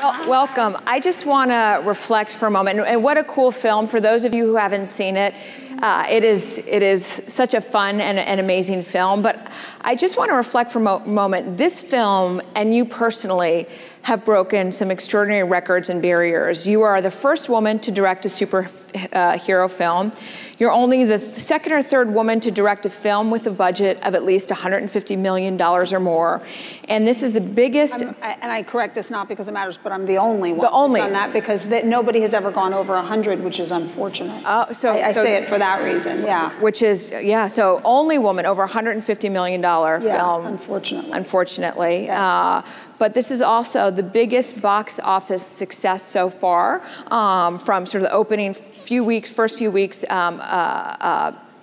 Welcome. I just want to reflect for a moment, and what a cool film. For those of you who haven't seen it, it is such a fun and amazing film, but I just want to reflect for a moment. This film, and you personally, have broken some extraordinary records and barriers. You are the first woman to direct a superhero film. You're only the second or third woman to direct a film with a budget of at least $150 million or more. And this is the biggest... And I correct this not because it matters, but I'm the only one who's done that, because nobody has ever gone over 100, which is unfortunate. I say it for that reason, yeah. Which is, yeah, so only woman over $150 million film. Unfortunately. Unfortunately. Yes. But this is also the biggest box office success so far, from sort of the opening first few weeks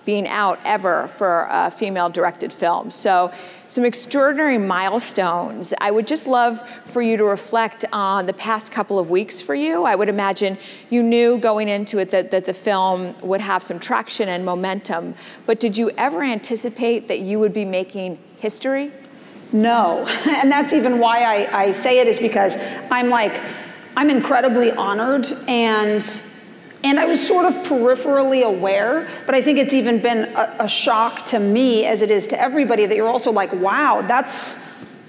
being out ever for a female-directed film. So some extraordinary milestones. I would just love for you to reflect on the past couple of weeks for you. I would imagine you knew going into it that the film would have some traction and momentum, but did you ever anticipate that you would be making history? No, and that's even why I say it, is because I'm incredibly honored, and I was sort of peripherally aware, but I think it's even been a shock to me, as it is to everybody, that you're also like, wow, that's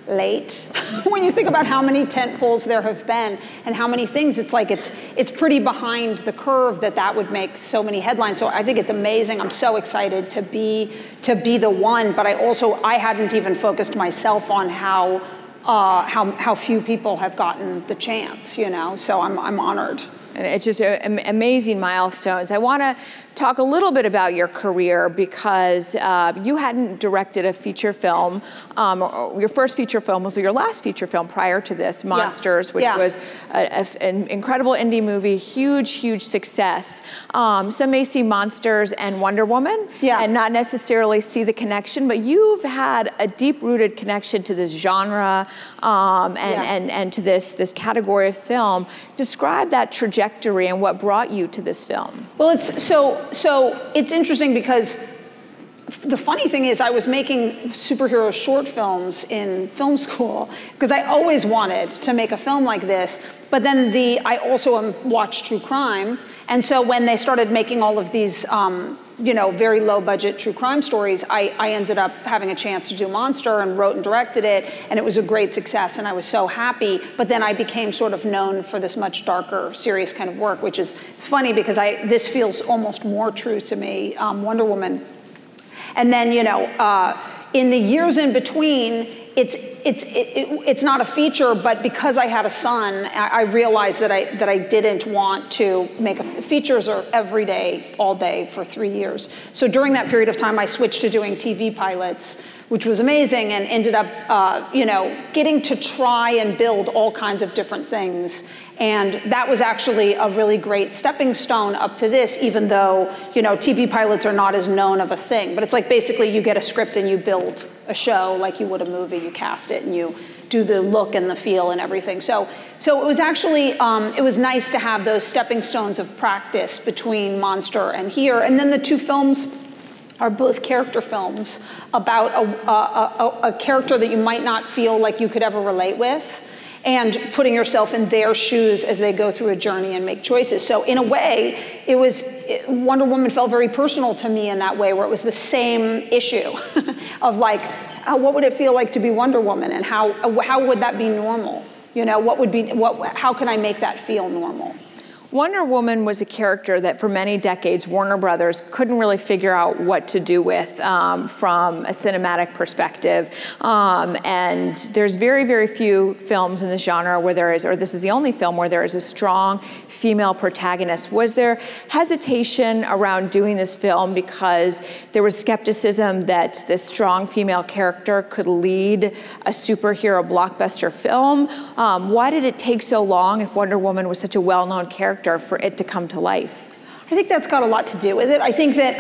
late. When you think about how many tent poles there have been and how many things, it's like it's pretty behind the curve that would make so many headlines. So I think it's amazing. I'm so excited to be the one, but I hadn't even focused myself on how few people have gotten the chance, you know. So I'm honored. And it's just amazing milestones. I want to talk a little bit about your career, because you hadn't directed a feature film. Your first feature film was your last feature film prior to this, Monsters, which was an incredible indie movie, huge success. Some may see Monsters and Wonder Woman and not necessarily see the connection, but you've had a deep-rooted connection to this genre and to this category of film. Describe that trajectory and what brought you to this film. Well, it's interesting, because the funny thing is I was making superhero short films in film school because I always wanted to make a film like this. But then I also watched true crime. And so when they started making all of these, very low budget true crime stories, I ended up having a chance to do Monster and wrote and directed it. And it was a great success, and I was so happy. But then I became sort of known for this much darker, serious kind of work, which is, it's funny because this feels almost more true to me, Wonder Woman. And then, in the years in between, it's not a feature, but because I had a son, I realized that I didn't want to make features are every day, all day for 3 years. So during that period of time, I switched to doing TV pilots, which was amazing, and ended up, getting to try and build all kinds of different things. And that was actually a really great stepping stone up to this, even though, TV pilots are not as known of a thing. But it's like basically you get a script and you build a show like you would a movie. You cast it and you do the look and the feel and everything. So it was actually, it was nice to have those stepping stones of practice between Monster and here. And then the two films are both character films about a character that you might not feel like you could ever relate with, and putting yourself in their shoes as they go through a journey and make choices. So in a way, Wonder Woman felt very personal to me in that way, where it was the same issue of like, what would it feel like to be Wonder Woman, and how would that be normal? How can I make that feel normal? Wonder Woman was a character that for many decades Warner Brothers couldn't really figure out what to do with from a cinematic perspective. And there's very few films in this genre where there is, or this is the only film where there is a strong female protagonist. Was there hesitation around doing this film because there was skepticism that this strong female character could lead a superhero blockbuster film? Why did it take so long, if Wonder Woman was such a well-known character, for it to come to life? I think that's got a lot to do with it. I think that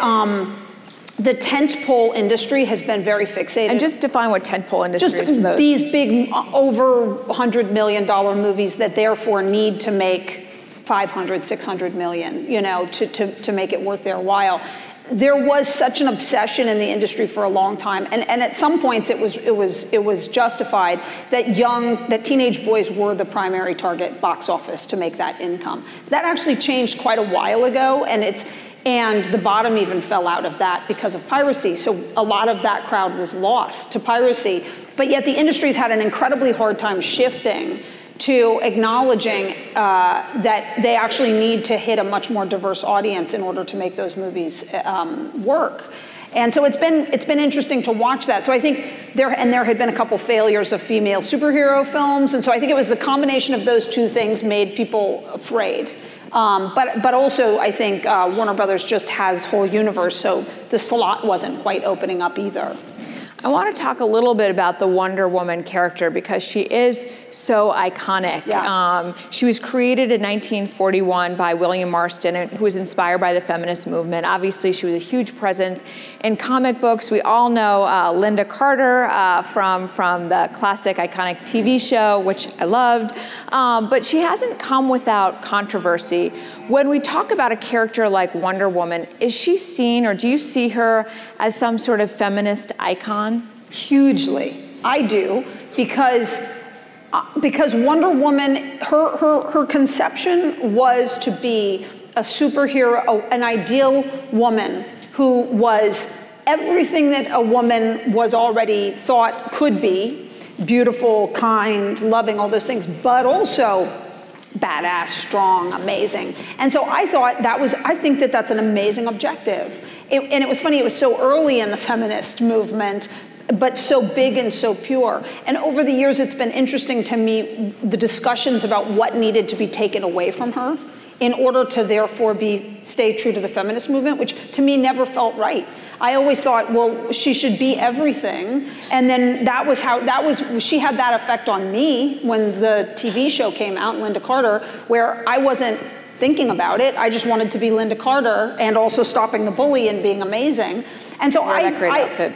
the tentpole industry has been very fixated. And just define what tentpole industry is. Just these big, over $100 million movies that therefore need to make 500, 600 million, to make it worth their while. there was such an obsession in the industry for a long time, and at some points it was justified that teenage boys were the primary target box office to make that income. That actually changed quite a while ago, and the bottom even fell out of that because of piracy. So a lot of that crowd was lost to piracy, but yet the industry's had an incredibly hard time shifting to acknowledging that they actually need to hit a much more diverse audience in order to make those movies work. And so it's been interesting to watch that. So I think there had been a couple failures of female superhero films, and so I think it was the combination of those two things made people afraid. But also I think Warner Brothers just has whole universe, so the slot wasn't quite opening up either. I want to talk a little bit about the Wonder Woman character because she is so iconic. Yeah. She was created in 1941 by William Marston, who was inspired by the feminist movement. Obviously, she was a huge presence in comic books. We all know Linda Carter from the classic iconic TV show, which I loved. But she hasn't come without controversy. When we talk about a character like Wonder Woman, is she seen, or do you see her as some sort of feminist icon? Hugely, I do, because Wonder Woman, her conception was to be a superhero, an ideal woman who was everything that a woman was already thought could be: beautiful, kind, loving, all those things, but also badass, strong, amazing. And so I think that that's an amazing objective. And it was funny, it was so early in the feminist movement, but so big and so pure. And over the years, it's been interesting to me, the discussions about what needed to be taken away from her in order to therefore stay true to the feminist movement, which to me never felt right. I always thought, well, she should be everything. And then she had that effect on me when the TV show came out, Linda Carter, where I wasn't thinking about it. I just wanted to be Linda Carter and also stopping the bully and being amazing. And so that great outfit.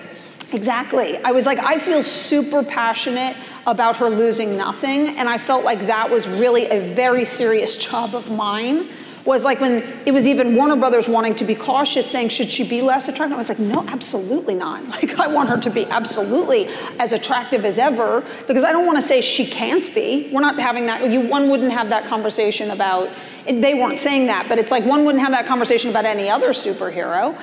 Exactly. I was like, I feel super passionate about her losing nothing. And I felt like that was really a very serious job of mine. Was like when it was even Warner Brothers wanting to be cautious, saying, should she be less attractive? I was like, no, absolutely not. Like, I want her to be absolutely as attractive as ever, because I don't want to say she can't be. We're not having that. One wouldn't have that conversation about, they weren't saying that, but it's like one wouldn't have that conversation about any other superhero.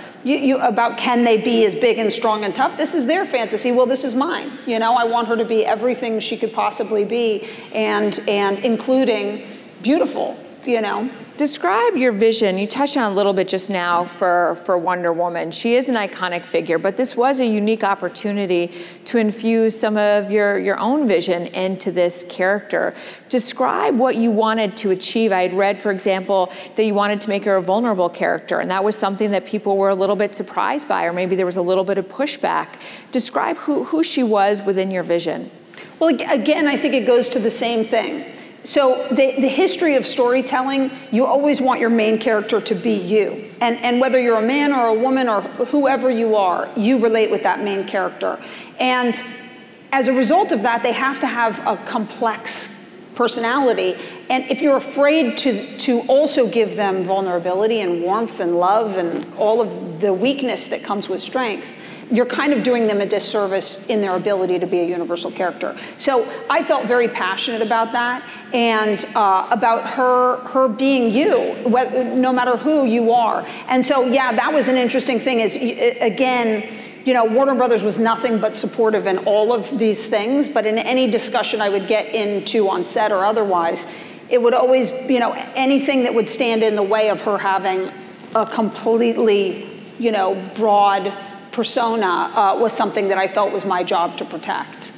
About can they be as big and strong and tough? This is their fantasy. Well, this is mine. You know, I want her to be everything she could possibly be, and including beautiful, you know. Describe your vision. You touched on a little bit just now for Wonder Woman. She is an iconic figure, but this was a unique opportunity to infuse some of your own vision into this character. Describe what you wanted to achieve. I had read, for example, that you wanted to make her a vulnerable character, and that was something that people were a little bit surprised by, or maybe there was a little bit of pushback. Describe who she was within your vision. Well, again, I think it goes to the same thing. So the history of storytelling, you always want your main character to be you. And whether you're a man or a woman or whoever you are, you relate with that main character. And as a result of that, they have to have a complex personality. And if you're afraid to also give them vulnerability and warmth and love and all of the weakness that comes with strength, you're kind of doing them a disservice in their ability to be a universal character. So I felt very passionate about that, and about her being you, no matter who you are. And so, yeah, that was an interesting thing. Is again, you know, Warner Brothers was nothing but supportive in all of these things, but in any discussion I would get into on set or otherwise, it would always, you know, anything that would stand in the way of her having a completely, you know, broad persona was something that I felt was my job to protect.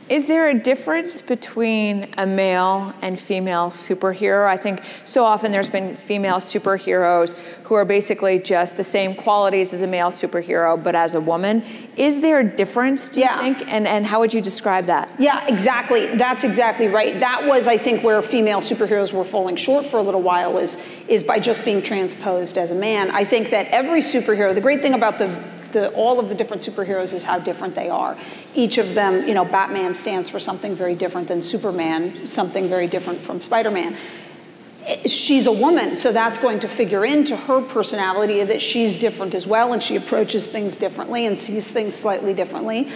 Is there a difference between a male and female superhero? I think so often there's been female superheroes who are basically just the same qualities as a male superhero, but as a woman. Is there a difference, do you think? And how would you describe that? Yeah, exactly. That's exactly right. That was, I think, where female superheroes were falling short for a little while, is by just being transposed as a man. I think that every superhero, the great thing about all of the different superheroes is how different they are. Each of them, you know, Batman stands for something very different than Superman, something very different from Spider-Man. she's a woman, so that's going to figure into her personality, that she's different as well, and she approaches things differently and sees things slightly differently.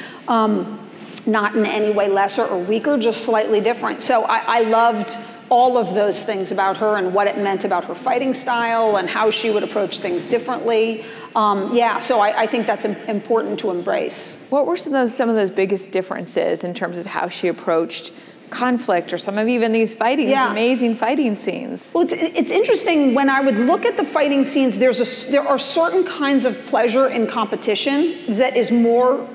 Not in any way lesser or weaker, just slightly different. So I loved all of those things about her and what it meant about her fighting style and how she would approach things differently. Yeah, so I think that's important to embrace. What were some of those biggest differences in terms of how she approached conflict, or some of even these these amazing fighting scenes? Well, it's interesting, when I would look at the fighting scenes, there are certain kinds of pleasure in competition that is more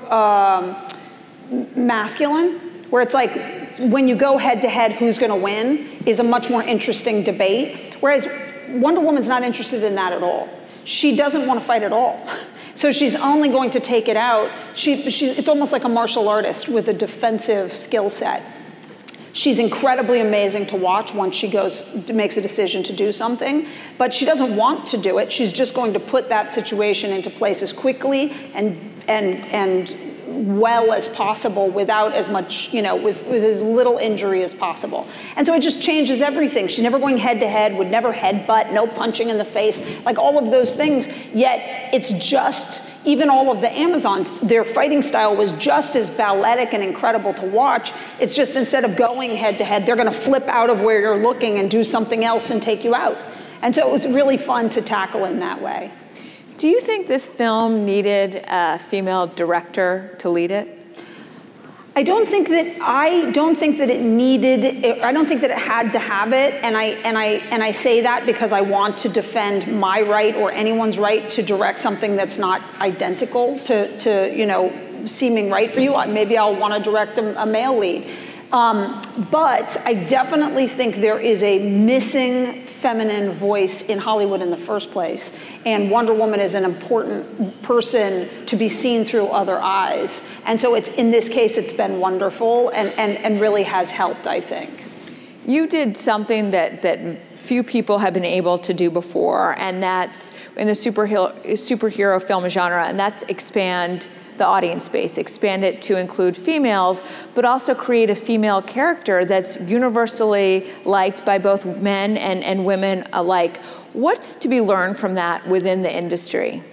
masculine, where it's like, when you go head to head, who's gonna win is a much more interesting debate. Whereas Wonder Woman's not interested in that at all. She doesn't want to fight at all. So she's only going to take it out. It's almost like a martial artist with a defensive skill set. She's incredibly amazing to watch once she makes a decision to do something, but she doesn't want to do it. She's just going to put that situation into place as quickly and well as possible, without as much, with as little injury as possible. And so it just changes everything. She's never going head to head, would never headbutt, no punching in the face, like all of those things. Yet it's just, even all of the Amazons, their fighting style was just as balletic and incredible to watch. It's just, instead of going head to head, they're gonna flip out of where you're looking and do something else and take you out. And so it was really fun to tackle in that way. Do you think this film needed a female director to lead it? I don't think that it needed. I don't think that it had to have it, and I say that because I want to defend my right, or anyone's right, to direct something that's not identical to seeming right for you. Maybe I'll want to direct a male lead. But I definitely think there is a missing feminine voice in Hollywood in the first place. And Wonder Woman is an important person to be seen through other eyes. And so in this case, it's been wonderful and really has helped, I think. You did something that few people have been able to do before, and that's in the superhero film genre, and that's expand the audience base, expand it to include females, but also create a female character that's universally liked by both men and women alike. What's to be learned from that within the industry?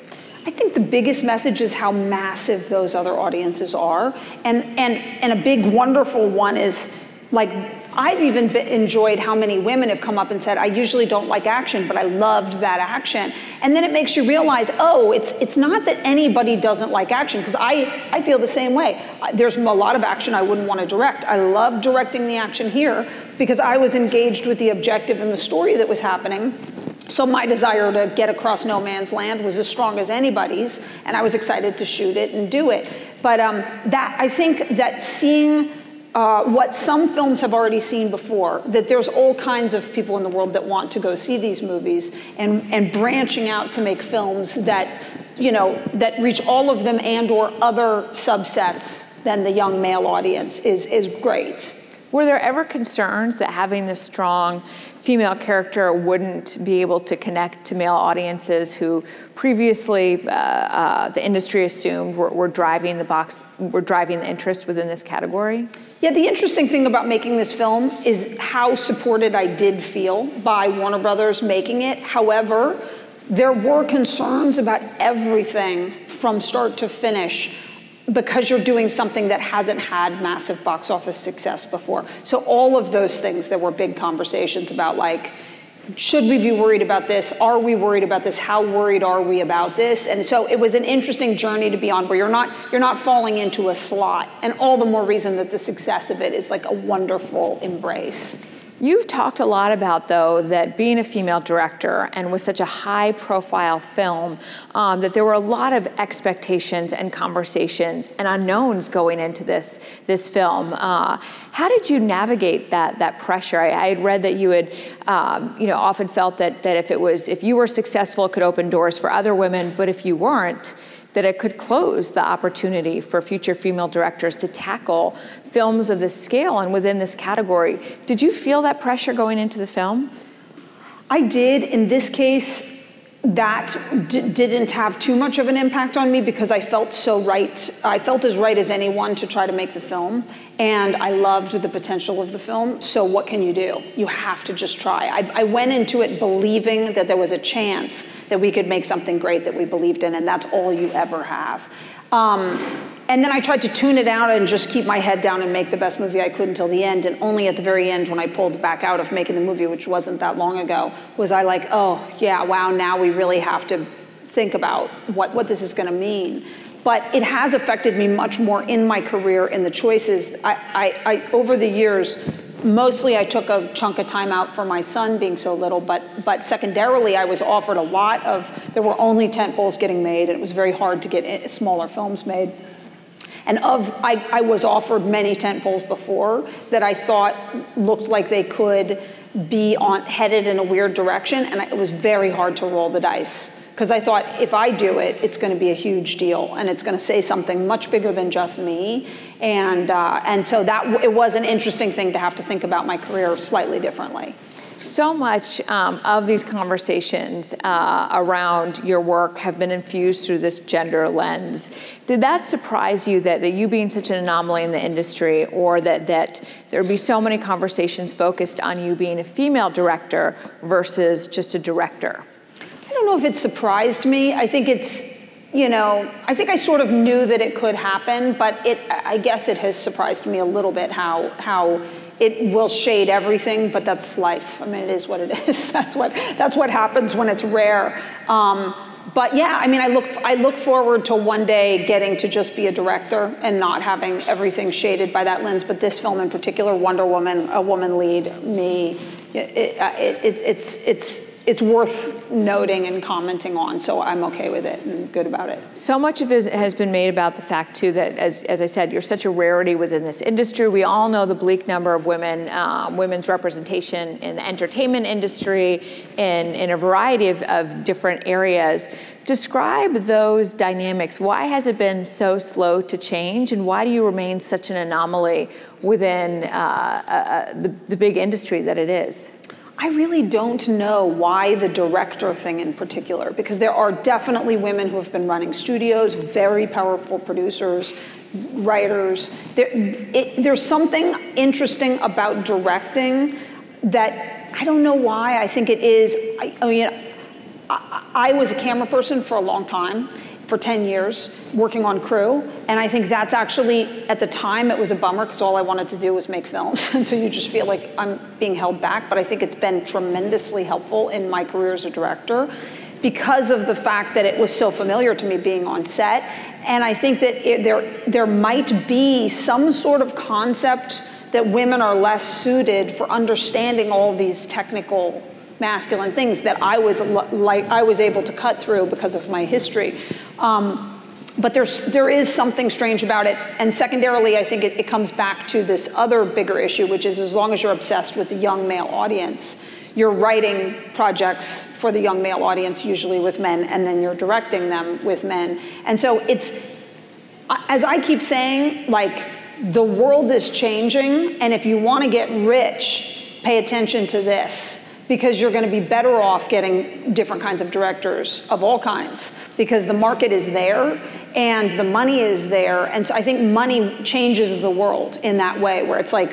I think the biggest message is how massive those other audiences are. And a big, wonderful one is, like, I've even enjoyed how many women have come up and said, I usually don't like action, but I loved that action. And then it makes you realize, oh, it's not that anybody doesn't like action, because I feel the same way. There's a lot of action I wouldn't want to direct. I love directing the action here because I was engaged with the objective and the story that was happening. So my desire to get across no man's land was as strong as anybody's, and I was excited to shoot it and do it. But I think that seeing what some films have already seen before, that there's all kinds of people in the world that want to go see these movies, and branching out to make films that, that reach all of them and/or other subsets than the young male audience is great. Were there ever concerns that having this strong female character wouldn't be able to connect to male audiences who previously the industry assumed were driving the interest within this category? Yeah, the interesting thing about making this film is how supported I did feel by Warner Brothers making it. However, there were concerns about everything from start to finish, because you're doing something that hasn't had massive box office success before. So all of those things, there were big conversations about, like, should we be worried about this? Are we worried about this? How worried are we about this? And so it was an interesting journey to be on, where you're not falling into a slot. And all the more reason that the success of it is like a wonderful embrace. You've talked a lot about, though, that being a female director and with such a high-profile film, that there were a lot of expectations and conversations and unknowns going into this film. How did you navigate that pressure? I had read that you had, often felt that if you were successful, it could open doors for other women, but if you weren't, that it could close the opportunity for future female directors to tackle films of this scale and within this category. Did you feel that pressure going into the film? I did. In this case, that didn't have too much of an impact on me because I felt so right. I felt as right as anyone to try to make the film, and I loved the potential of the film. So what can you do? You have to just try. I went into it believing that there was a chance that we could make something great that we believed in, and that's all you ever have. And then I tried to tune it out and just keep my head down and make the best movie I could until the end. And only at the very end, when I pulled back out of making the movie, which wasn't that long ago, was I like, oh, yeah, wow, now we really have to think about what this is going to mean. But it has affected me much more in my career, in the choices. I over the years, mostly I took a chunk of time out for my son being so little, but secondarily I was offered a lot of, there were only tentpoles getting made, and it was very hard to get smaller films made. And I was offered many tentpoles before that I thought looked like they could be headed in a weird direction, and it was very hard to roll the dice. Because I thought, if I do it, it's going to be a huge deal, and it's going to say something much bigger than just me. And so it was an interesting thing to have to think about my career slightly differently. So much of these conversations around your work have been infused through this gender lens. Did that surprise you that you being such an anomaly in the industry, or that there would be so many conversations focused on you being a female director versus just a director? I don't know if it surprised me. I think it's, I think I sort of knew that it could happen, but I guess it has surprised me a little bit how it will shade everything, but that's life. I mean, it is what it is. That's what happens when it's rare. But yeah, I mean, I look forward to one day getting to just be a director and not having everything shaded by that lens. But this film in particular, Wonder Woman, a woman lead, me, it's worth noting and commenting on, so I'm okay with it and good about it. So much of it has been made about the fact, too, that, as I said, you're such a rarity within this industry. We all know the bleak number of women's representation in the entertainment industry, in a variety of different areas. Describe those dynamics. Why has it been so slow to change, and why do you remain such an anomaly within the big industry that it is? I really don't know why the director thing in particular, because there are definitely women who have been running studios, very powerful producers, writers. There's something interesting about directing that I don't know why. I think it is. I was a camera person for a long time, for 10 years, working on crew, and I think that's actually, at the time, it was a bummer because all I wanted to do was make films, and so you just feel like I'm being held back, but I think it's been tremendously helpful in my career as a director because of the fact that it was so familiar to me being on set, and I think that there might be some sort of concept that women are less suited for understanding all these technical masculine things that I was able to cut through because of my history. But there is something strange about it. And secondarily, I think it comes back to this other bigger issue, which is as long as you're obsessed with the young male audience, you're writing projects for the young male audience, usually with men, and then you're directing them with men. And so it's, as I keep saying, like, the world is changing, and if you want to get rich, pay attention to this, because you're going to be better off getting different kinds of directors of all kinds, because the market is there and the money is there. And so I think money changes the world in that way, where it's like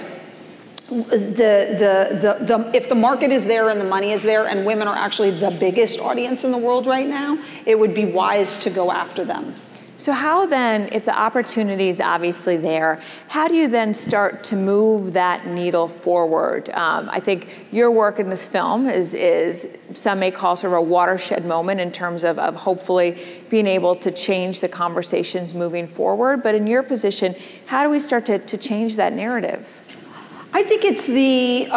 if the market is there and the money is there and women are actually the biggest audience in the world right now, it would be wise to go after them. So how then, if the opportunity is obviously there, how do you then start to move that needle forward? I think your work in this film is some may call sort of a watershed moment in terms of hopefully being able to change the conversations moving forward. But in your position, how do we start to change that narrative? I think it's the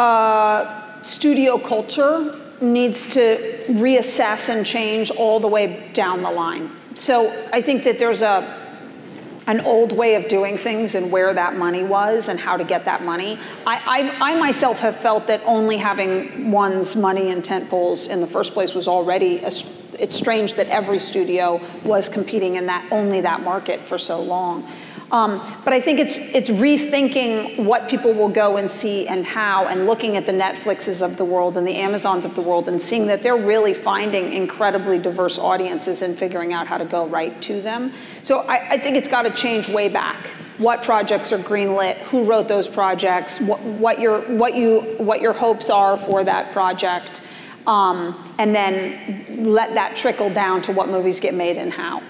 studio culture needs to reassess and change all the way down the line. So I think that there's an old way of doing things and where that money was and how to get that money. I myself have felt that only having one's money in tentpoles in the first place was already, it's strange that every studio was competing in only that market for so long. But I think it's rethinking what people will go and see and how, and looking at the Netflixes of the world and the Amazons of the world and seeing that they're really finding incredibly diverse audiences and figuring out how to go right to them. So I think it's got to change way back. What projects are greenlit? Who wrote those projects? What your hopes are for that project, and then let that trickle down to what movies get made and how.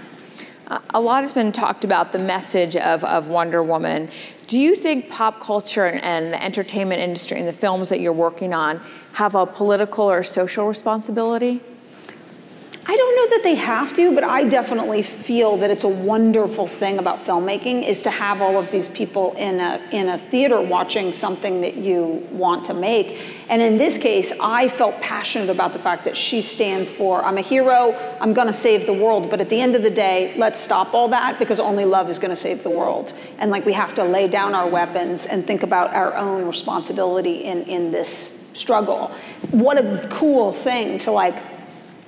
A lot has been talked about the message of Wonder Woman. Do you think pop culture and the entertainment industry and the films that you're working on have a political or social responsibility? I don't know that they have to, but I definitely feel that it's a wonderful thing about filmmaking is to have all of these people in a theater watching something that you want to make. And in this case, I felt passionate about the fact that she stands for, I'm a hero, I'm gonna save the world, but at the end of the day, let's stop all that because only love is gonna save the world. And like we have to lay down our weapons and think about our own responsibility in this struggle. What a cool thing to like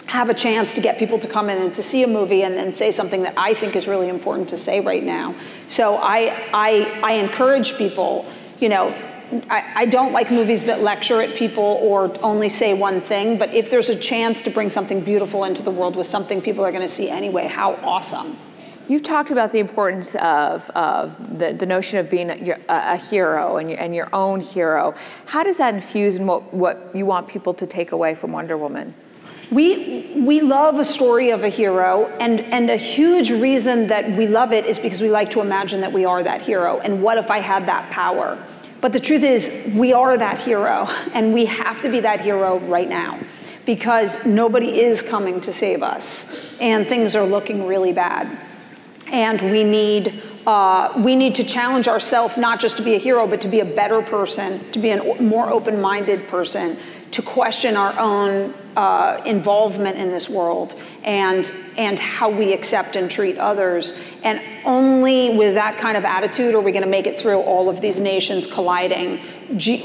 have a chance to get people to come in and to see a movie and say something that I think is really important to say right now. So I encourage people, you know, I don't like movies that lecture at people or only say one thing, but if there's a chance to bring something beautiful into the world with something people are gonna see anyway, how awesome. You've talked about the importance of the notion of being a hero and your own hero. How does that infuse in what you want people to take away from Wonder Woman? We love a story of a hero, and a huge reason that we love it is because we like to imagine that we are that hero, and what if I had that power? But the truth is, we are that hero, and we have to be that hero right now, because nobody is coming to save us, and things are looking really bad. And we need to challenge ourselves not just to be a hero, but to be a better person, to be a more open-minded person, to question our own involvement in this world and how we accept and treat others. And only with that kind of attitude are we going to make it through all of these nations colliding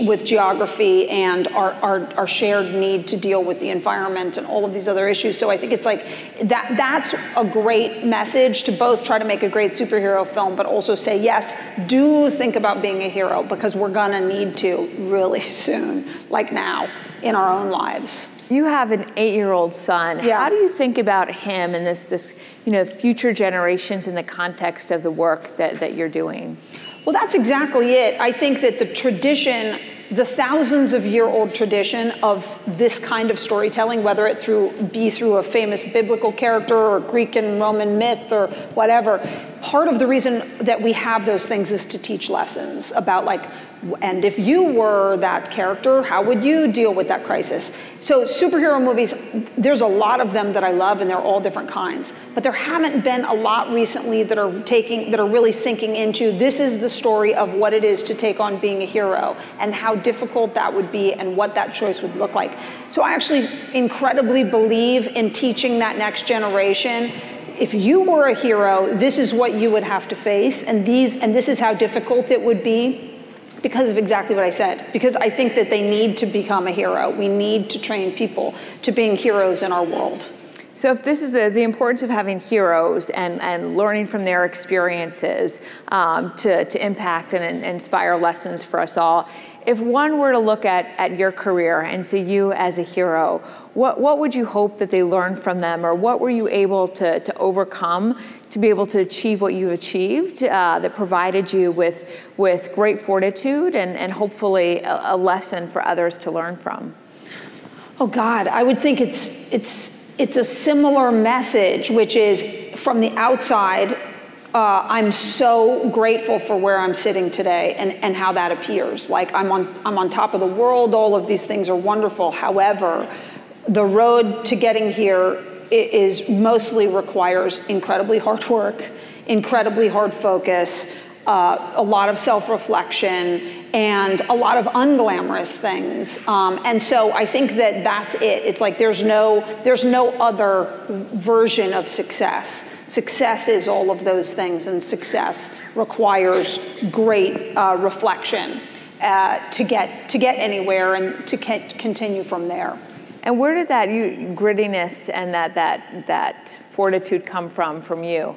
with geography and our shared need to deal with the environment and all of these other issues. So I think it's like that's a great message to both try to make a great superhero film, but also say, yes, do think about being a hero, because we're going to need to really soon, like now, in our own lives. You have an 8-year-old son. Yeah. How do you think about him and this future generations in the context of the work that you're doing? Well, that's exactly it. I think that the tradition, the thousands of year-old tradition of this kind of storytelling, whether it be through a famous biblical character or Greek and Roman myth or whatever, part of the reason that we have those things is to teach lessons about like, and if you were that character, how would you deal with that crisis? So superhero movies, there's a lot of them that I love, and they're all different kinds. But there haven't been a lot recently that are really sinking into, this is the story of what it is to take on being a hero and how difficult that would be and what that choice would look like. So I actually incredibly believe in teaching that next generation, if you were a hero, this is what you would have to face, and this is how difficult it would be. Because of exactly what I said. Because I think that they need to become a hero. We need to train people to being heroes in our world. So if this is the importance of having heroes and learning from their experiences to impact and inspire lessons for us all, if one were to look at your career and see you as a hero, what would you hope that they learned from them, or what were you able to overcome to be able to achieve what you achieved that provided you with great fortitude and hopefully a lesson for others to learn from? Oh God, I would think it's a similar message, which is from the outside, I'm so grateful for where I'm sitting today and how that appears. Like I'm on top of the world, all of these things are wonderful. However, the road to getting here mostly requires incredibly hard work, incredibly hard focus, a lot of self-reflection, and a lot of unglamorous things. And so I think that that's it. It's like there's no other version of success. Success is all of those things, and success requires great reflection to get anywhere and to continue from there. And where did that grittiness and that fortitude come from you?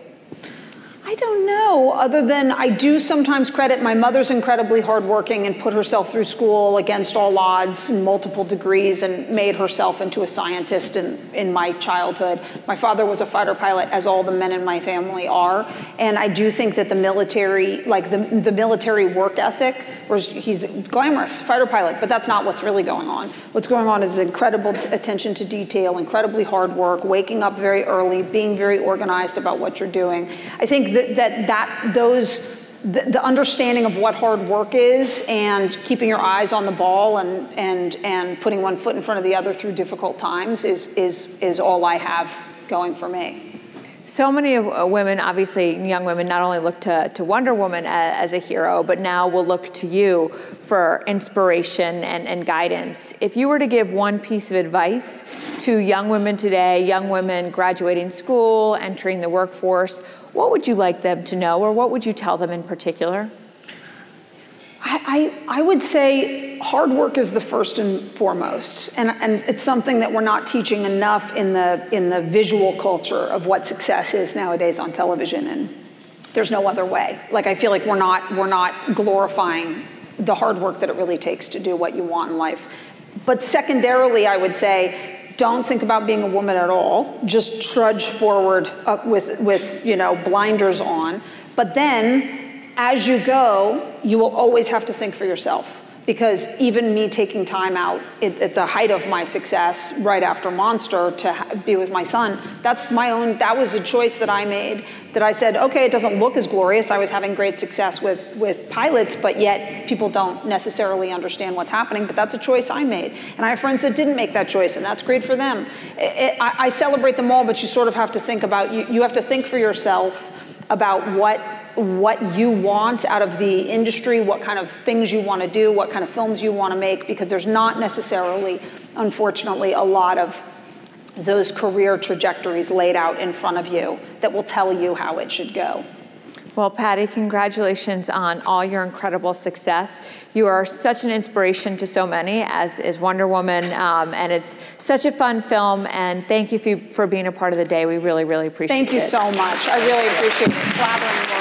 I don't know, other than I do sometimes credit my mother's incredibly hardworking and put herself through school against all odds, multiple degrees, and made herself into a scientist in my childhood. My father was a fighter pilot, as all the men in my family are. And I do think that the military, like the military work ethic, he's glamorous, fighter pilot, but that's not what's really going on. What's going on is incredible attention to detail, incredibly hard work, waking up very early, being very organized about what you're doing. I think the understanding of what hard work is and keeping your eyes on the ball and putting one foot in front of the other through difficult times is all I have going for me. So many of women, obviously young women, not only look to Wonder Woman as a hero, but now will look to you for inspiration and guidance. If you were to give one piece of advice to young women today, young women graduating school, entering the workforce, what would you like them to know, or what would you tell them in particular? I would say hard work is the first and foremost, and it's something that we're not teaching enough in the visual culture of what success is nowadays on television, and there's no other way. Like, I feel like we're not glorifying the hard work that it really takes to do what you want in life. But secondarily, I would say, don't think about being a woman at all. Just trudge forward up with blinders on. But then, as you go, you will always have to think for yourself. Because even me taking time out at the height of my success, right after Monster, to be with my son, that was a choice that I made, that I said, okay, it doesn't look as glorious. I was having great success with pilots, but yet people don't necessarily understand what's happening, but that's a choice I made. And I have friends that didn't make that choice, and that's great for them. I celebrate them all, but you sort of have to think about, you have to think for yourself about what you want out of the industry, what kind of things you want to do, what kind of films you want to make, because there's not necessarily, unfortunately, a lot of those career trajectories laid out in front of you that will tell you how it should go. Well, Patty, congratulations on all your incredible success. You are such an inspiration to so many, as is Wonder Woman, and it's such a fun film, and thank you for being a part of the day. We really, really appreciate it. Thank you so much. I really appreciate it. Collaborating.